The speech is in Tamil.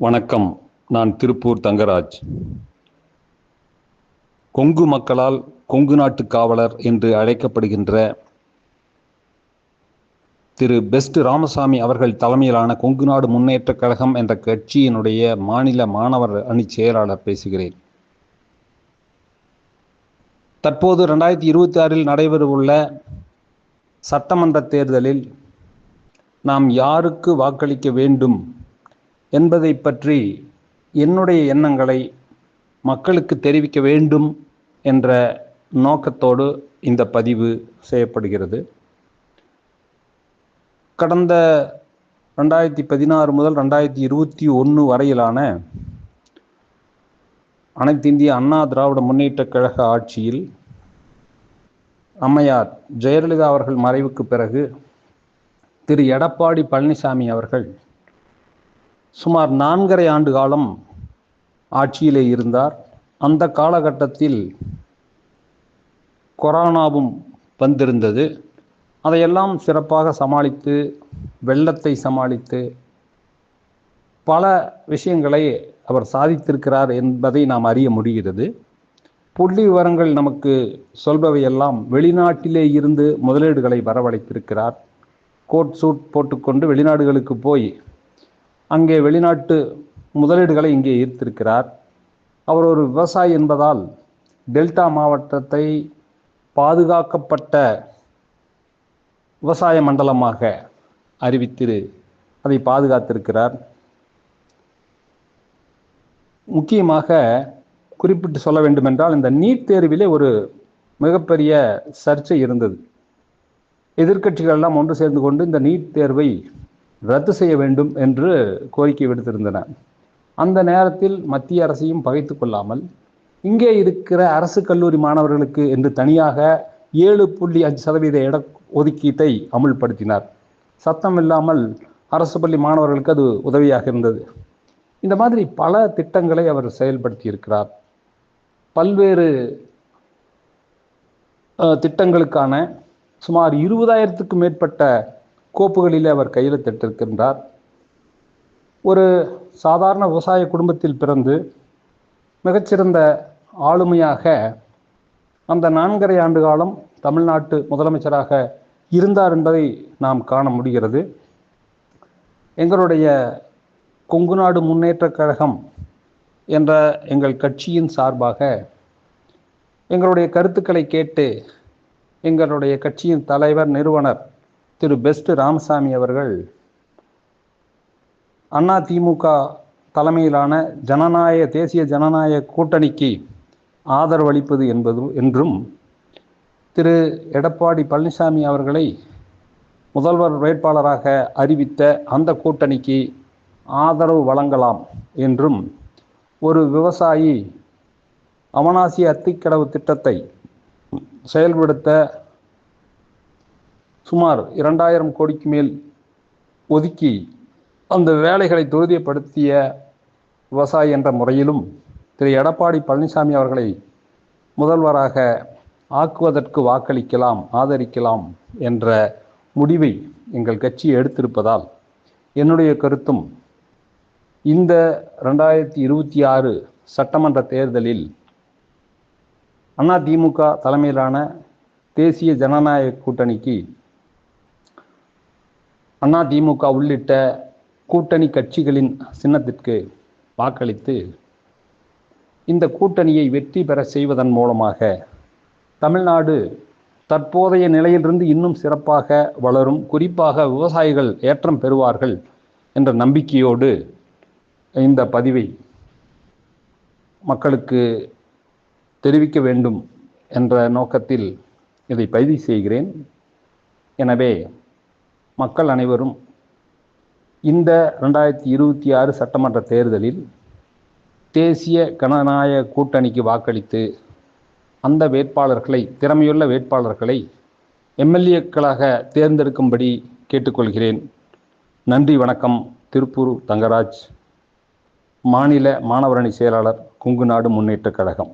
வணக்கம். நான் திருப்பூர் தங்கராஜ். கொங்கு மக்களால் கொங்கு நாட்டு காவலர் என்று அழைக்கப்படுகின்ற திரு பெஸ்ட் ராமசாமி அவர்கள் தலைமையிலான கொங்கு நாடு முன்னேற்ற கழகம் என்ற கட்சியினுடைய மாநில மாணவர் அணி செயலாளர் பேசுகிறேன். தற்போது 2026 நடைபெறவுள்ள சட்டமன்ற தேர்தலில் நாம் யாருக்கு வாக்களிக்க வேண்டும் என்பதை பற்றி என்னுடைய எண்ணங்களை மக்களுக்கு தெரிவிக்க வேண்டும் என்ற நோக்கத்தோடு இந்த பதிவு செய்யப்படுகிறது. கடந்த 2016 முதல் 2021 வரையிலான அனைத்து இந்திய அண்ணா திராவிட முன்னேற்ற கழக ஆட்சியில் அம்மையார் ஜெயலலிதா அவர்கள் மறைவுக்கு பிறகு திரு எடப்பாடி பழனிசாமி அவர்கள் சுமார் 4.5 ஆண்டு காலம் ஆட்சியிலே இருந்தார். அந்த காலகட்டத்தில் கொரோனாவும் வந்திருந்தது. அதையெல்லாம் சிறப்பாக சமாளித்து, வெள்ளத்தை சமாளித்து பல விஷயங்களை அவர் சாதித்திருக்கிறார் என்பதை நாம் அறிய முடிகிறது. புள்ளி விவரங்கள் நமக்கு சொல்பவையெல்லாம் வெளிநாட்டிலே இருந்து முதலீடுகளை வரவழைத்திருக்கிறார். கோட் சூட் போட்டுக்கொண்டு வெளிநாடுகளுக்கு போய் அங்கே வெளிநாட்டு முதலீடுகளை இங்கே ஈர்த்திருக்கிறார். அவர் ஒரு விவசாயி என்பதால் டெல்டா மாவட்டத்தை பாதுகாக்கப்பட்ட விவசாய மண்டலமாக அறிவித்து அதை பாதுகாத்திருக்கிறார். முக்கியமாக குறிப்பிட்டு சொல்ல வேண்டுமென்றால், இந்த நீட் தேர்விலே ஒரு மிகப்பெரிய சர்ச்சை இருந்தது. எதிர்க்கட்சிகள் எல்லாம் ஒன்று சேர்ந்து கொண்டு இந்த நீட் தேர்வை ரத்து செய்ய வேண்டும் என்று கோரிக்கை விடுத்திருந்தன. அந்த நேரத்தில் மத்திய அரசையும் பகைத்து கொள்ளாமல் இங்கே இருக்கிற அரசு கல்லூரி மாணவர்களுக்கு என்று தனியாக 7.5% இட ஒதுக்கீட்டை அமுல்படுத்தினார். சத்தம் இல்லாமல் அரசு பள்ளி மாணவர்களுக்கு அது உதவியாக இருந்தது. இந்த மாதிரி பல திட்டங்களை அவர் செயல்படுத்தி இருக்கிறார். பல்வேறு திட்டங்களுக்கான சுமார் 20,000க்கும் மேற்பட்ட கோப்புகளிலே அவர் கையெழுத்திட்டிருக்கின்றார். ஒரு சாதாரண விவசாய குடும்பத்தில் பிறந்து மிகச்சிறந்த ஆளுமையாக அந்த 4.5 ஆண்டு காலம் தமிழ்நாட்டு முதலமைச்சராக இருந்தார் என்பதை நாம் காண முடிகிறது. எங்களுடைய கொங்கு நாடு முன்னேற்ற கழகம் என்ற எங்கள் கட்சியின் சார்பாக எங்களுடைய கருத்துக்களை கேட்டு எங்களுடைய கட்சியின் தலைவர் நிறுவனர் திரு பெஸ்ட் ராமசாமி அவர்கள் அதிமுக தலைமையிலான தேசிய ஜனநாயக கூட்டணிக்கு ஆதரவு அளிப்பது என்றும் திரு எடப்பாடி பழனிசாமி அவர்களை முதல்வர் வேட்பாளராக அறிவித்த அந்த கூட்டணிக்கு ஆதரவு வழங்கலாம் என்றும், ஒரு விவசாயி அவனாசி அத்திக்கடவு திட்டத்தை செயல்படுத்த சுமார் 2,000 கோடிக்கு மேல் ஒதுக்கி அந்த வேலைகளை துரிதப்படுத்திய விவசாயி என்ற முறையிலும் திரு எடப்பாடி பழனிசாமி அவர்களை முதல்வராக ஆக்குவதற்கு வாக்களிக்கலாம், ஆதரிக்கலாம் என்ற முடிவை எங்கள் கட்சி எடுத்திருப்பதால் என்னுடைய கருத்தும் இந்த 2026 சட்டமன்ற தேர்தலில் அதிமுக தலைமையிலான தேசிய ஜனநாயக கூட்டணிக்கு அதிமுக உள்ளிட்ட கூட்டணி கட்சிகளின் சின்னத்திற்கு வாக்களித்து இந்த கூட்டணியை வெற்றி பெற செய்வதன் மூலமாக தமிழ்நாடு தற்போதைய நிலையிலிருந்து இன்னும் சிறப்பாக வளரும், குறிப்பாக விவசாயிகள் ஏற்றம் பெறுவார்கள் என்ற நம்பிக்கையோடு இந்த பதிவை மக்களுக்கு தெரிவிக்க வேண்டும் என்ற நோக்கத்தில் இதை பதிவு செய்கிறேன். எனவே மக்கள் அனைவரும் இந்த 2026 சட்டமன்ற தேர்தலில் தேசிய ஜனநாயக கூட்டணிக்கு வாக்களித்து அந்த வேட்பாளர்களை, திறமையுள்ள வேட்பாளர்களை எம்எல்ஏக்களாக தேர்ந்தெடுக்கும்படி கேட்டுக்கொள்கிறேன். நன்றி, வணக்கம். திருப்பூர் தங்கராஜ், மாநில மாணவரணி செயலாளர், கொங்கு நாடு முன்னேற்ற கழகம்.